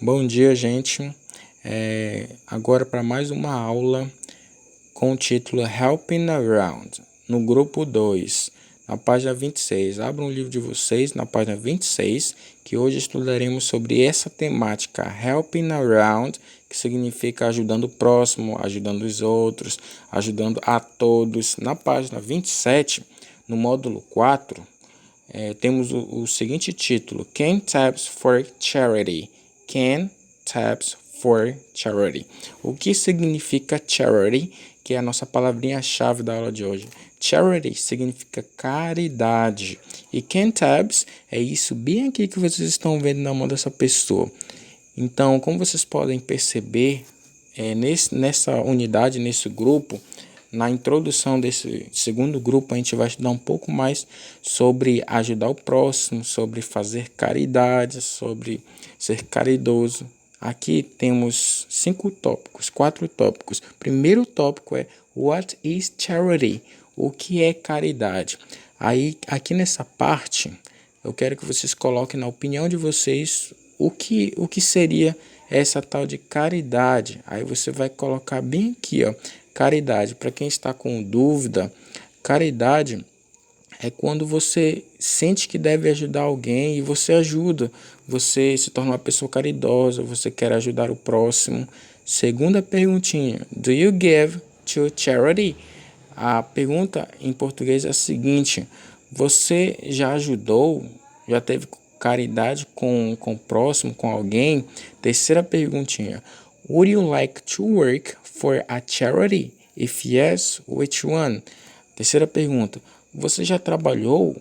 Bom dia, gente. Agora para mais uma aula com o título Helping Around, no grupo 2, na página 26. Abram o livro de vocês na página 26, que hoje estudaremos sobre essa temática, Helping Around, que significa ajudando o próximo, ajudando os outros, ajudando a todos. Na página 27, no módulo 4, temos o seguinte título, Can Tabs for Charity. Can Tabs for Charity. O que significa charity, que é a nossa palavrinha-chave da aula de hoje? Charity significa caridade. E Can Tabs é isso bem aqui que vocês estão vendo na mão dessa pessoa. Então, como vocês podem perceber, nessa unidade, nesse grupo, na introdução desse segundo grupo, a gente vai estudar um pouco mais sobre ajudar o próximo, sobre fazer caridade, sobre ser caridoso. Aqui temos 4 tópicos. Primeiro tópico é What is charity? O que é caridade? Aí, aqui nessa parte, eu quero que vocês coloquem na opinião de vocês o que seria essa tal de caridade. Aí você vai colocar bem aqui, ó, caridade. Para quem está com dúvida, caridade é quando você sente que deve ajudar alguém e você ajuda. Você se torna uma pessoa caridosa, você quer ajudar o próximo. Segunda perguntinha, do you give to charity? A pergunta em português é a seguinte, você já ajudou, já teve caridade com o próximo, com alguém? Terceira perguntinha, would you like to work for a charity? If yes, which one? Terceira pergunta, você já trabalhou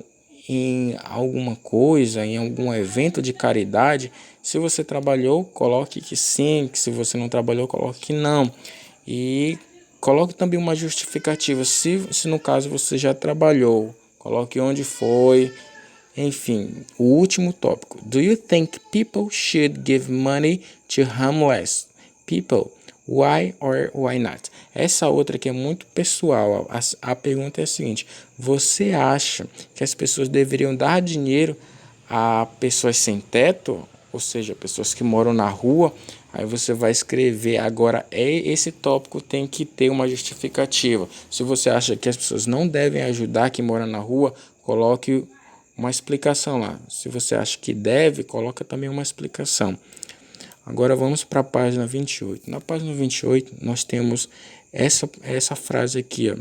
em alguma coisa, em algum evento de caridade? Se você trabalhou, coloque que sim, que se você não trabalhou, coloque que não. E coloque também uma justificativa, se no caso você já trabalhou, coloque onde foi. Enfim, o último tópico. Do you think people should give money to homeless people? Why or why not? Essa outra aqui é muito pessoal. A pergunta é a seguinte: você acha que as pessoas deveriam dar dinheiro a pessoas sem teto? Ou seja, pessoas que moram na rua? Aí você vai escrever. Agora, esse tópico tem que ter uma justificativa. Se você acha que as pessoas não devem ajudar quem mora na rua, coloque uma explicação lá. Se você acha que deve, coloca também uma explicação. Agora vamos para a página 28. Na página 28 nós temos essa frase aqui, ó.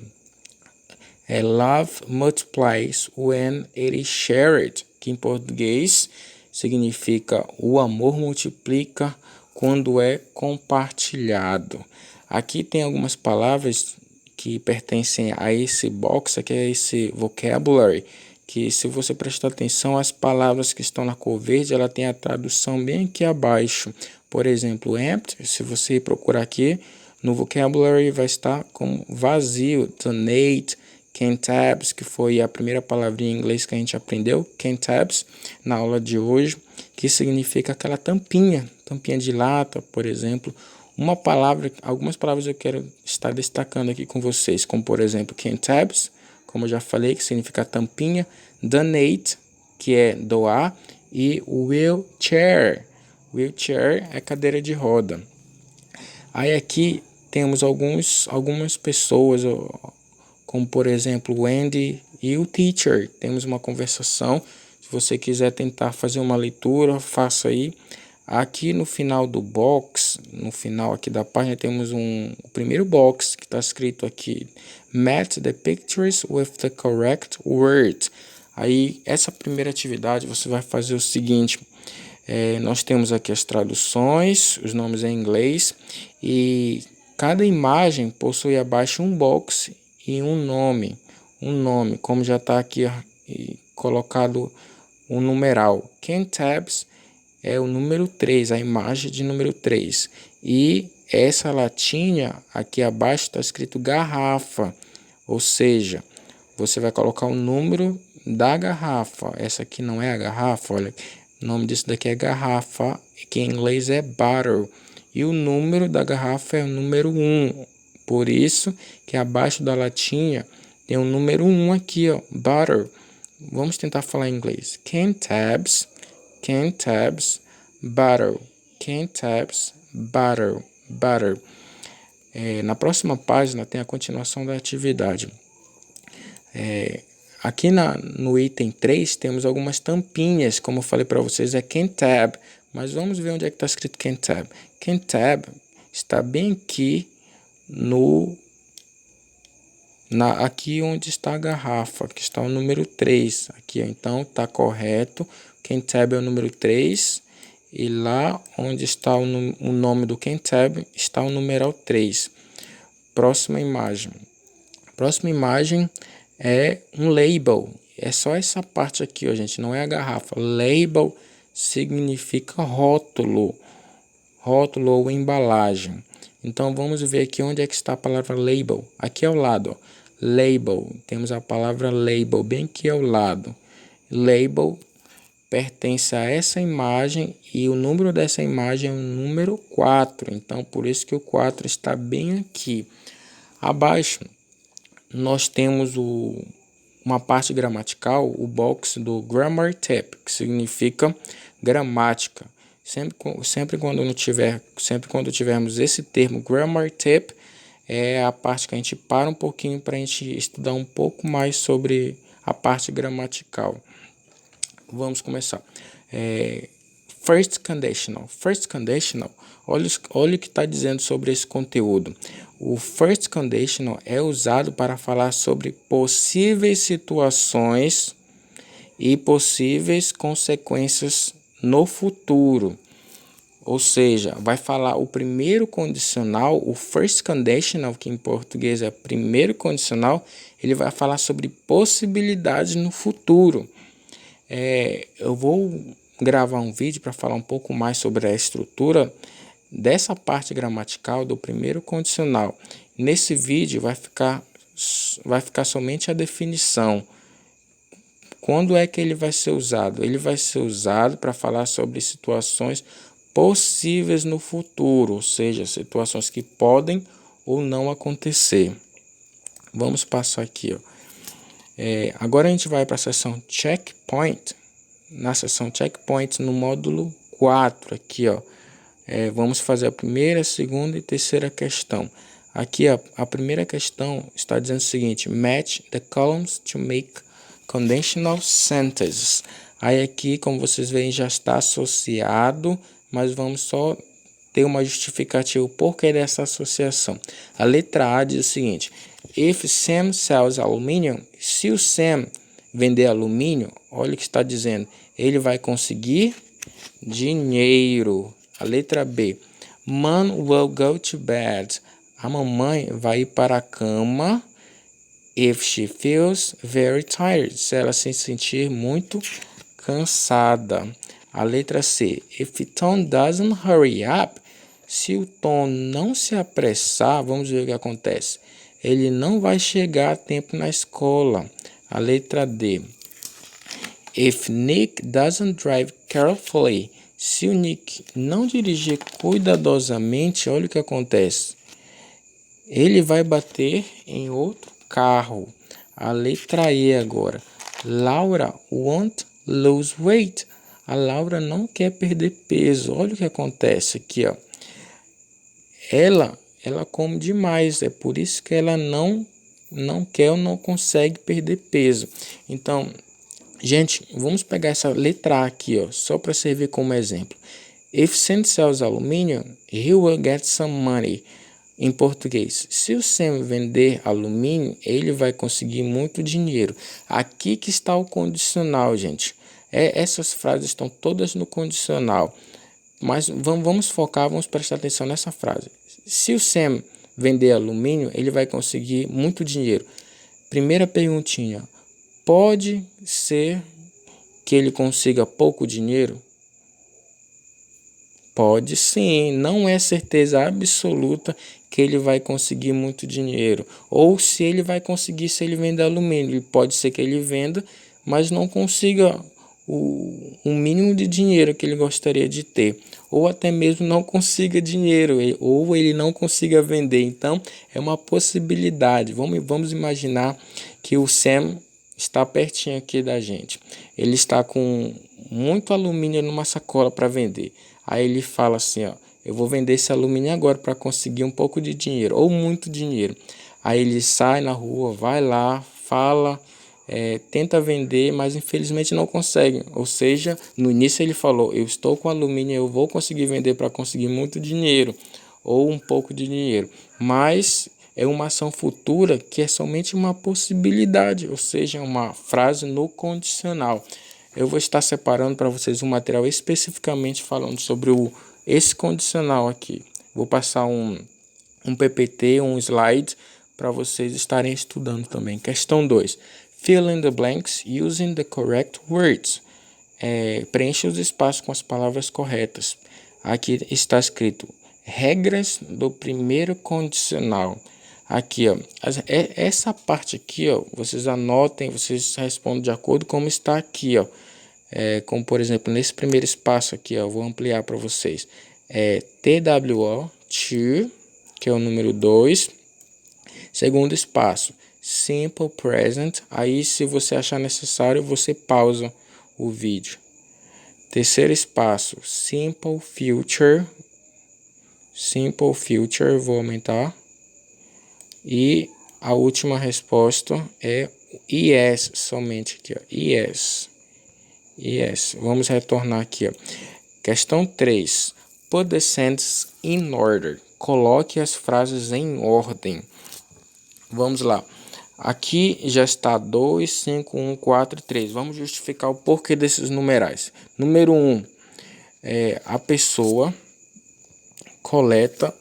Love multiplies when it is shared, que em português significa o amor multiplica quando é compartilhado. Aqui tem algumas palavras que pertencem a esse box, aqui é esse vocabulary, que se você prestar atenção, as palavras que estão na cor verde, ela tem a tradução bem aqui abaixo. Por exemplo, empty, se você procurar aqui, no vocabulary vai estar como vazio. Donate, cantabs, que foi a primeira palavrinha em inglês que a gente aprendeu, cantabs, na aula de hoje, que significa aquela tampinha de lata, por exemplo. Algumas palavras eu quero estar destacando aqui com vocês, como por exemplo, cantabs, como eu já falei, que significa tampinha, donate, que é doar, e wheelchair. Wheelchair é cadeira de roda. Aí aqui temos algumas pessoas, como por exemplo o Andy e o teacher. Temos uma conversação. Se você quiser tentar fazer uma leitura, faça aí. Aqui no final do box, no final aqui da página, temos o primeiro box que está escrito aqui, match the pictures with the correct word. Aí, essa primeira atividade, você vai fazer o seguinte, nós temos aqui as traduções, os nomes em inglês, e cada imagem possui abaixo um box e um nome, como já está aqui colocado um numeral. Cantabs é o número 3, a imagem de número 3. E essa latinha aqui abaixo está escrito garrafa, ou seja, você vai colocar o número da garrafa. Essa aqui não é a garrafa, olha, o nome disso daqui é garrafa, que em inglês é bottle. E o número da garrafa é o número 1. Por isso que abaixo da latinha tem o número 1 aqui, ó, bottle. Vamos tentar falar em inglês. Cantabs, bottle. can taps butter. Na próxima página tem a continuação da atividade. Aqui no item 3 temos algumas tampinhas, como eu falei para vocês, é can tab, mas vamos ver onde é que está escrito can tab. Can tab está bem aqui aqui onde está a garrafa, que está o número 3. Aqui, ó, então está correto. Can tab é o número 3 e lá onde está o nome do can tab está o numeral 3. Próxima imagem. Próxima imagem é um label. É só essa parte aqui, ó, gente, não é a garrafa. Label significa rótulo ou embalagem. Então vamos ver aqui onde é que está a palavra label. Aqui ao lado, ó. Label, temos a palavra label bem aqui ao lado. Label pertence a essa imagem e o número dessa imagem é o número 4. Então por isso que o 4 está bem aqui. Abaixo nós temos uma parte gramatical, o box do grammar tip, que significa gramática. Sempre quando tivermos esse termo grammar tip, é a parte que a gente para um pouquinho para a gente estudar um pouco mais sobre a parte gramatical. Vamos começar. First conditional. First conditional, olha o que está dizendo sobre esse conteúdo. O first conditional é usado para falar sobre possíveis situações e possíveis consequências no futuro. Ou seja, vai falar o primeiro condicional, o first conditional, que em português é primeiro condicional, ele vai falar sobre possibilidades no futuro. Eu vou gravar um vídeo para falar um pouco mais sobre a estrutura dessa parte gramatical do primeiro condicional. Nesse vídeo vai ficar somente a definição. Quando é que ele vai ser usado? Ele vai ser usado para falar sobre situações possíveis no futuro, ou seja, situações que podem ou não acontecer. Vamos passar aqui, ó. Agora a gente vai para a seção checkpoint. Na seção checkpoint, no módulo 4, aqui, ó, vamos fazer a primeira, segunda e terceira questão. Aqui, ó, a primeira questão está dizendo o seguinte: match the columns to make conditional sentences. Aí aqui, como vocês veem, já está associado, mas vamos só ter uma justificativa o porquê dessa associação. A letra A diz o seguinte: if Sam sells aluminium, se o Sam vender alumínio, olha o que está dizendo, ele vai conseguir dinheiro. A letra B: Mom will go to bed, a mamãe vai ir para a cama. If she feels very tired, se ela se sentir muito cansada. A letra C: if Tom doesn't hurry up, se o Tom não se apressar, vamos ver o que acontece. Ele não vai chegar a tempo na escola. A letra D: if Nick doesn't drive carefully, se o Nick não dirigir cuidadosamente, olha o que acontece. Ele vai bater em outro carro. A letra E agora: Laura won't lose weight. A Laura não quer perder peso. Olha o que acontece aqui, ó. Ela come demais, é por isso que ela não quer ou não consegue perder peso. Então, gente, vamos pegar essa letra A aqui, ó, só para servir como exemplo. If Sam sells aluminium, he will get some money. Em português, se o Sam vender alumínio, ele vai conseguir muito dinheiro. Aqui que está o condicional, gente. Essas frases estão todas no condicional. Mas vamos focar, vamos prestar atenção nessa frase. Se o Sam vender alumínio, ele vai conseguir muito dinheiro. Primeira perguntinha: pode ser que ele consiga pouco dinheiro? Pode sim, não é certeza absoluta que ele vai conseguir muito dinheiro. Ou se ele vai conseguir se ele vender alumínio. Pode ser que ele venda, mas não consiga o mínimo de dinheiro que ele gostaria de ter. Ou até mesmo não consiga dinheiro, ou ele não consiga vender. Então, é uma possibilidade. Vamos imaginar que o Sam está pertinho aqui da gente. Ele está com muito alumínio numa sacola para vender. Aí ele fala assim, ó, eu vou vender esse alumínio agora para conseguir um pouco de dinheiro ou muito dinheiro. Aí ele sai na rua, vai lá, fala, tenta vender, mas infelizmente não consegue. Ou seja, no início ele falou, eu estou com alumínio, eu vou conseguir vender para conseguir muito dinheiro ou um pouco de dinheiro. Mas é uma ação futura que é somente uma possibilidade, ou seja, uma frase no condicional. Eu vou estar separando para vocês um material especificamente falando sobre esse condicional aqui. Vou passar um PPT, um slide, para vocês estarem estudando também. Questão 2. Fill in the blanks using the correct words. Preencha os espaços com as palavras corretas. Aqui está escrito regras do primeiro condicional. Aqui, ó, essa parte aqui, ó, vocês anotem, vocês respondem de acordo com como está aqui, ó. Como por exemplo, nesse primeiro espaço aqui, ó, eu vou ampliar para vocês. TWO, to, que é o número 2. Segundo espaço, simple present. Aí, se você achar necessário, você pausa o vídeo. Terceiro espaço, simple future. Simple future, vou aumentar. E a última resposta é yes, somente aqui, ó. Yes. Yes. Vamos retornar aqui, ó. Questão 3. Put the sentences in order. Coloque as frases em ordem. Vamos lá. Aqui já está 2, 5, 1, 4, 3. Vamos justificar o porquê desses numerais. Número 1. A pessoa coleta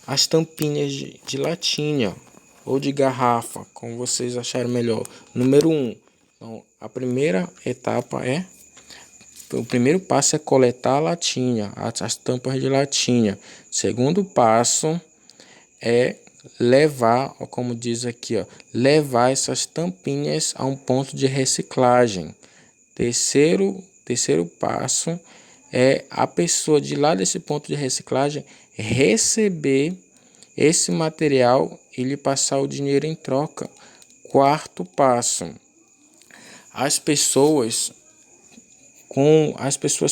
as tampinhas de latinha ou de garrafa, como vocês acharem melhor. Número 1. Então, a primeira etapa o primeiro passo é coletar a latinha, as tampas de latinha. Segundo passo é levar, como diz aqui, ó, levar essas tampinhas a um ponto de reciclagem. Terceiro passo é a pessoa de lá desse ponto de reciclagem receber esse material e lhe passar o dinheiro em troca. Quarto passo, as pessoas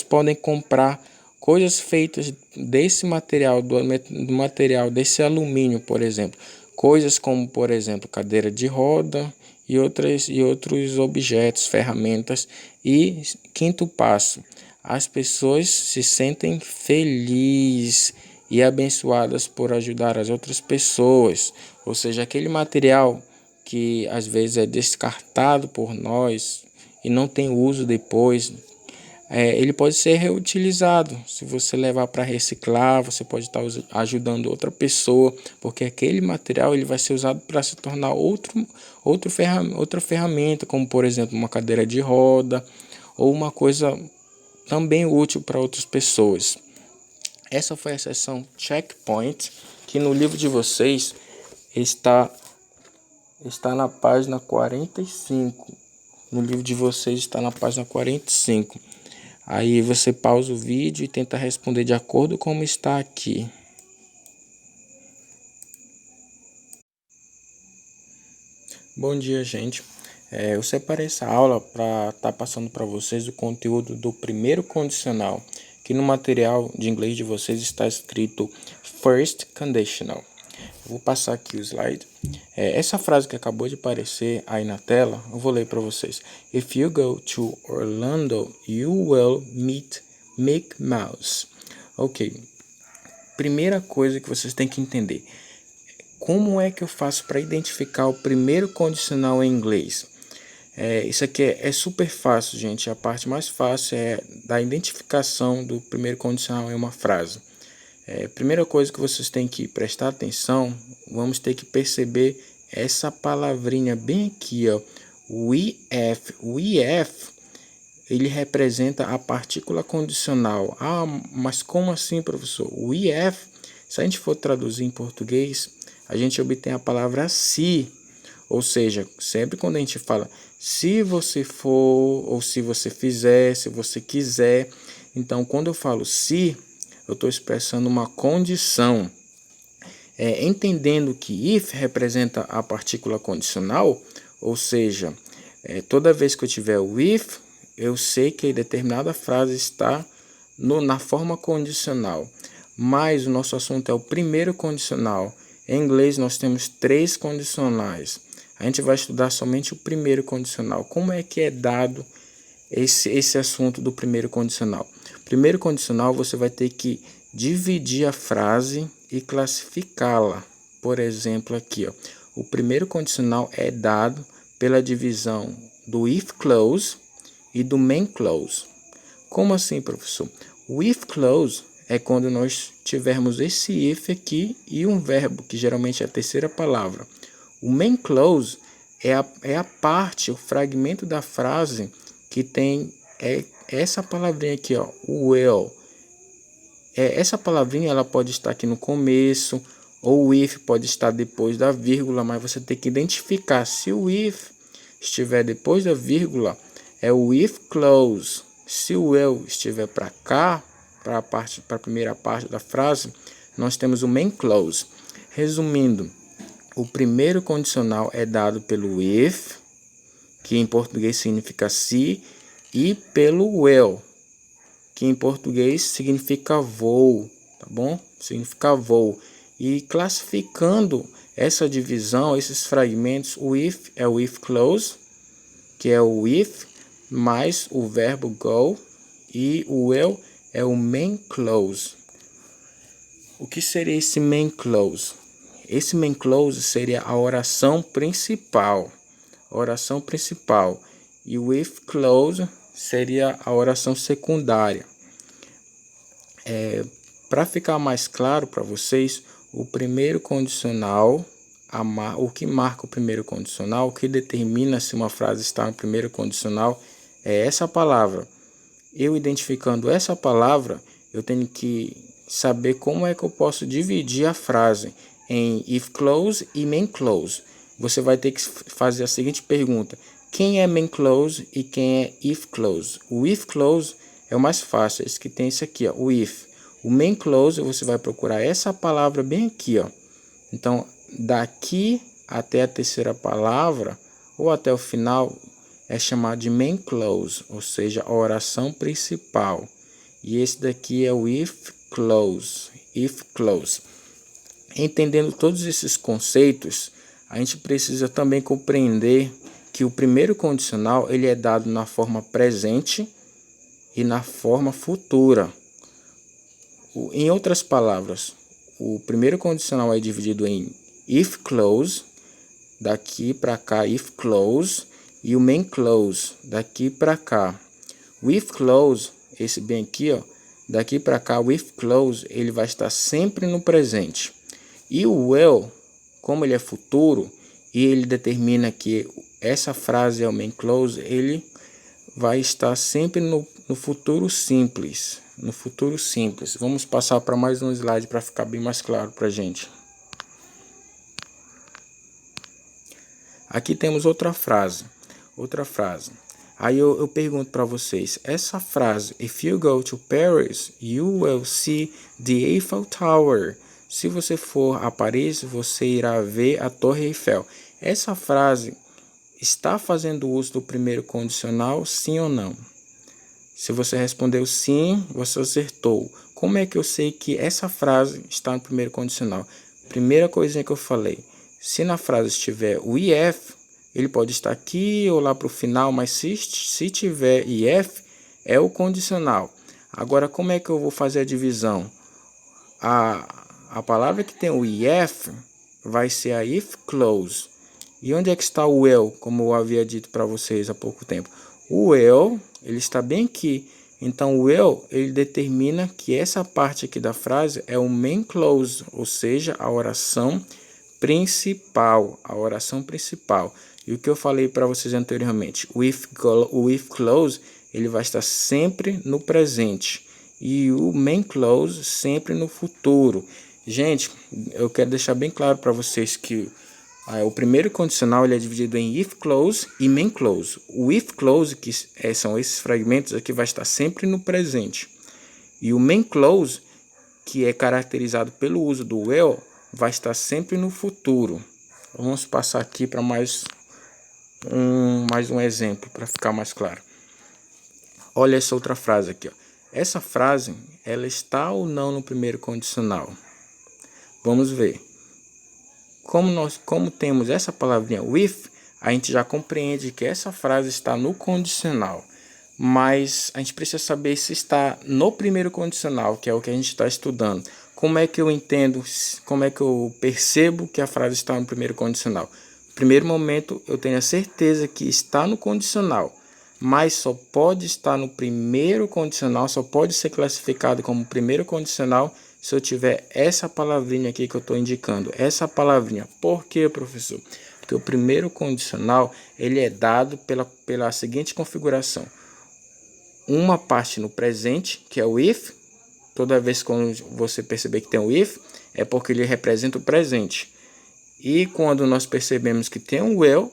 podem comprar coisas feitas desse material, do material desse alumínio, por exemplo. Coisas como, por exemplo, cadeira de roda e outros objetos, ferramentas. E quinto passo, as pessoas se sentem felizes e abençoadas por ajudar as outras pessoas. Ou seja, aquele material que às vezes é descartado por nós e não tem uso depois, ele pode ser reutilizado. Se você levar para reciclar, você pode estar ajudando outra pessoa, porque aquele material ele vai ser usado para se tornar outra ferramenta, como por exemplo uma cadeira de roda ou uma coisa também útil para outras pessoas. Essa foi a seção Checkpoint, que no livro de vocês está na página 45. No livro de vocês está na página 45. Aí você pausa o vídeo e tenta responder de acordo com como está aqui. Bom dia, gente. Eu separei essa aula para estar passando para vocês o conteúdo do primeiro condicional, que no material de inglês de vocês está escrito First Conditional. Vou passar aqui o slide. Essa frase que acabou de aparecer aí na tela, eu vou ler para vocês. If you go to Orlando, you will meet Mickey Mouse. Ok. Primeira coisa que vocês têm que entender. Como é que eu faço para identificar o primeiro condicional em inglês? Isso aqui é super fácil, gente. A parte mais fácil é da identificação do primeiro condicional em uma frase. Primeira coisa que vocês têm que prestar atenção, vamos ter que perceber essa palavrinha bem aqui, ó, we have. We have, ele representa a partícula condicional. Ah, mas como assim, professor? We have, se a gente for traduzir em português, a gente obtém a palavra se, ou seja, sempre quando a gente fala se você for, ou se você fizer, se você quiser, então quando eu falo se, eu estou expressando uma condição. Entendendo que if representa a partícula condicional, ou seja, toda vez que eu tiver o if, eu sei que determinada frase está na forma condicional, mas o nosso assunto é o primeiro condicional. Em inglês nós temos 3 condicionais. A gente vai estudar somente o primeiro condicional. Como é que é dado esse assunto do primeiro condicional? Primeiro condicional, você vai ter que dividir a frase e classificá-la. Por exemplo, aqui, ó, o primeiro condicional é dado pela divisão do if clause e do main clause. Como assim, professor? O if clause é quando nós tivermos esse if aqui e um verbo, que geralmente é a terceira palavra. O main clause é a parte, o fragmento da frase que tem essa palavrinha aqui, ó, o will. Essa palavrinha ela pode estar aqui no começo, ou o if pode estar depois da vírgula, mas você tem que identificar se o if estiver depois da vírgula, é o if clause. Se o will estiver para cá, para a primeira parte da frase, nós temos o main clause. Resumindo, o primeiro condicional é dado pelo if, que em português significa se, e pelo will, que em português significa vou, tá bom? Significa vou. E classificando essa divisão, esses fragmentos, o if é o if clause, que é o if mais o verbo go, e o will é o main clause. O que seria esse main clause? Esse main clause seria a oração principal. Oração principal. E o if clause seria a oração secundária. Para ficar mais claro para vocês, o primeiro condicional, o que marca o primeiro condicional, o que determina se uma frase está no primeiro condicional, é essa palavra. Eu identificando essa palavra, eu tenho que saber como é que eu posso dividir a frase em if clause e main clause. Você vai ter que fazer a seguinte pergunta: quem é main clause e quem é if clause? O if clause é o mais fácil, esse que tem esse aqui, ó, o if. O main clause você vai procurar essa palavra bem aqui, ó. Então, daqui até a terceira palavra ou até o final é chamado de main clause, ou seja, a oração principal. E esse daqui é o if clause. If clause. Entendendo todos esses conceitos, a gente precisa também compreender que o primeiro condicional ele é dado na forma presente e na forma futura. Em outras palavras, o primeiro condicional é dividido em if clause, daqui para cá if clause, e o main clause, daqui para cá. O if clause, esse bem aqui, ó, daqui para cá, o if clause, ele vai estar sempre no presente. E o will, como ele é futuro, e ele determina que essa frase é o main clause, ele vai estar sempre no futuro simples. No futuro simples. Vamos passar para mais um slide para ficar bem mais claro para a gente. Aqui temos outra frase. Aí eu pergunto para vocês, essa frase, if you go to Paris, you will see the Eiffel Tower. Se você for a Paris, você irá ver a Torre Eiffel. Essa frase está fazendo uso do primeiro condicional, sim ou não? Se você respondeu sim, você acertou. Como é que eu sei que essa frase está no primeiro condicional? Primeira coisinha que eu falei, se na frase estiver o if, ele pode estar aqui ou lá para o final, mas se tiver if, é o condicional. Agora, como é que eu vou fazer a divisão? A palavra que tem o if vai ser a if clause. E onde é que está o will, como eu havia dito para vocês há pouco tempo? O will, ele está bem aqui. Então, o will, ele determina que essa parte aqui da frase é o main clause, ou seja, a oração principal. E o que eu falei para vocês anteriormente, o if clause, ele vai estar sempre no presente. E o main clause sempre no futuro. Gente, eu quero deixar bem claro para vocês que o primeiro condicional ele é dividido em if clause e main clause. O if clause, que são esses fragmentos aqui, vai estar sempre no presente. E o main clause, que é caracterizado pelo uso do will, vai estar sempre no futuro. Vamos passar aqui para mais um exemplo, para ficar mais claro. Olha essa outra frase aqui, ó. Essa frase, ela está ou não no primeiro condicional? Vamos ver. Como temos essa palavrinha with, a gente já compreende que essa frase está no condicional. Mas a gente precisa saber se está no primeiro condicional, que é o que a gente está estudando. Como é que eu entendo, como é que eu percebo que a frase está no primeiro condicional? No primeiro momento, eu tenho a certeza que está no condicional, mas só pode estar no primeiro condicional, só pode ser classificado como primeiro condicional se eu tiver essa palavrinha aqui que eu estou indicando, essa palavrinha. Por quê, professor? Porque o primeiro condicional, ele é dado pela seguinte configuração. Uma parte no presente, que é o if. Toda vez que você perceber que tem o if, é porque ele representa o presente. E quando nós percebemos que tem um will,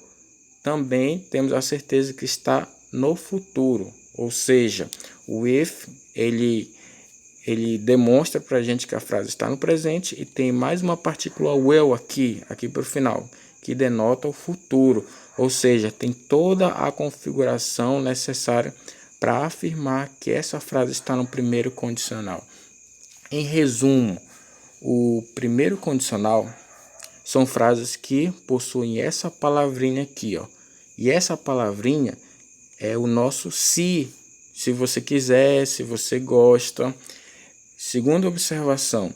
também temos a certeza que está no futuro. Ou seja, o if, ele demonstra para a gente que a frase está no presente e tem mais uma partícula will aqui para o final, que denota o futuro. Ou seja, tem toda a configuração necessária para afirmar que essa frase está no primeiro condicional. Em resumo, o primeiro condicional são frases que possuem essa palavrinha aqui, ó. E essa palavrinha é o nosso se você quiser, se você gosta. Segunda observação,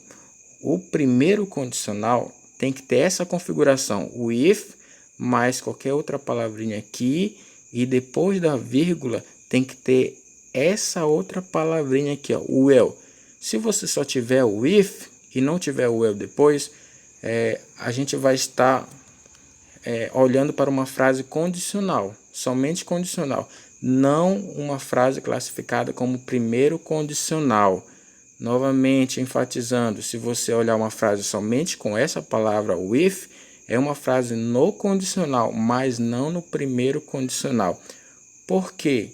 o primeiro condicional tem que ter essa configuração, o if mais qualquer outra palavrinha aqui, e depois da vírgula tem que ter essa outra palavrinha aqui, ó, o will. Se você só tiver o if e não tiver o will depois, a gente vai estar olhando para uma frase condicional, somente condicional, não uma frase classificada como primeiro condicional. Novamente enfatizando, se você olhar uma frase somente com essa palavra with, é uma frase no condicional, mas não no primeiro condicional. Por quê?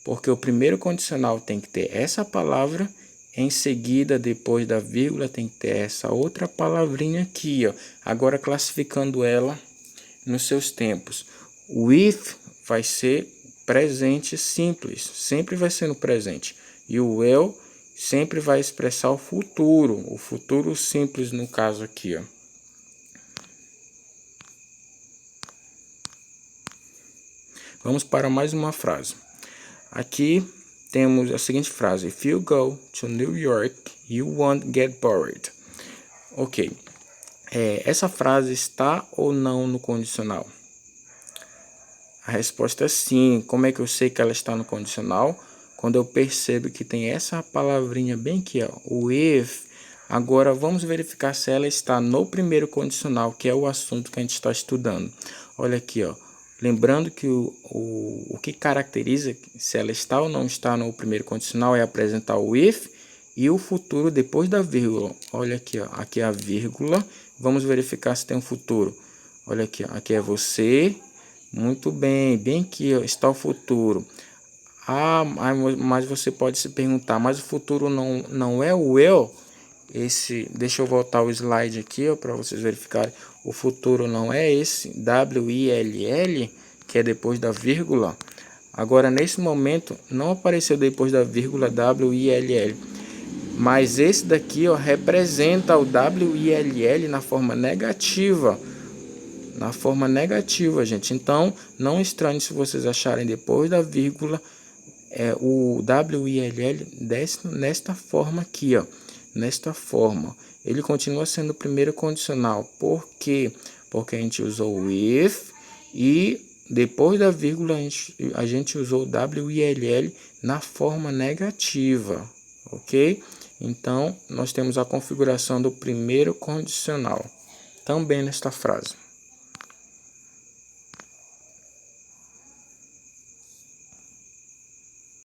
Porque o primeiro condicional tem que ter essa palavra, em seguida, depois da vírgula, tem que ter essa outra palavrinha aqui, ó. Agora classificando ela nos seus tempos. O with vai ser presente simples, sempre vai ser no presente. E o will sempre vai expressar o futuro simples no caso aqui, ó. Vamos para mais uma frase. Aqui temos a seguinte frase: If you go to New York, you won't get bored. Ok. Essa frase está ou não no condicional? A resposta é sim. Como é que eu sei que ela está no condicional? Quando eu percebo que tem essa palavrinha bem aqui, ó, o if. Agora vamos verificar se ela está no primeiro condicional, que é o assunto que a gente está estudando. Olha aqui, ó. Lembrando que o que caracteriza se ela está ou não está no primeiro condicional é apresentar o if e o futuro depois da vírgula. Olha aqui, ó, aqui é a vírgula. Vamos verificar se tem um futuro. Olha aqui, ó, aqui é você. Muito bem, bem aqui, ó, está o futuro. Mas você pode se perguntar, mas o futuro não é o will? Deixa eu voltar o slide aqui para vocês verificarem. O futuro não é esse WILL, que é depois da vírgula. Agora, nesse momento, não apareceu depois da vírgula WILL. Mas esse daqui, ó, representa o WILL na forma negativa. Na forma negativa, gente. Então, não estranhe se vocês acharem depois da vírgula o WILL nesta forma aqui, ó. Nesta forma, ele continua sendo o primeiro condicional. Por quê? Porque a gente usou o if e depois da vírgula a gente usou o WILL na forma negativa, ok? Então, nós temos a configuração do primeiro condicional também nesta frase.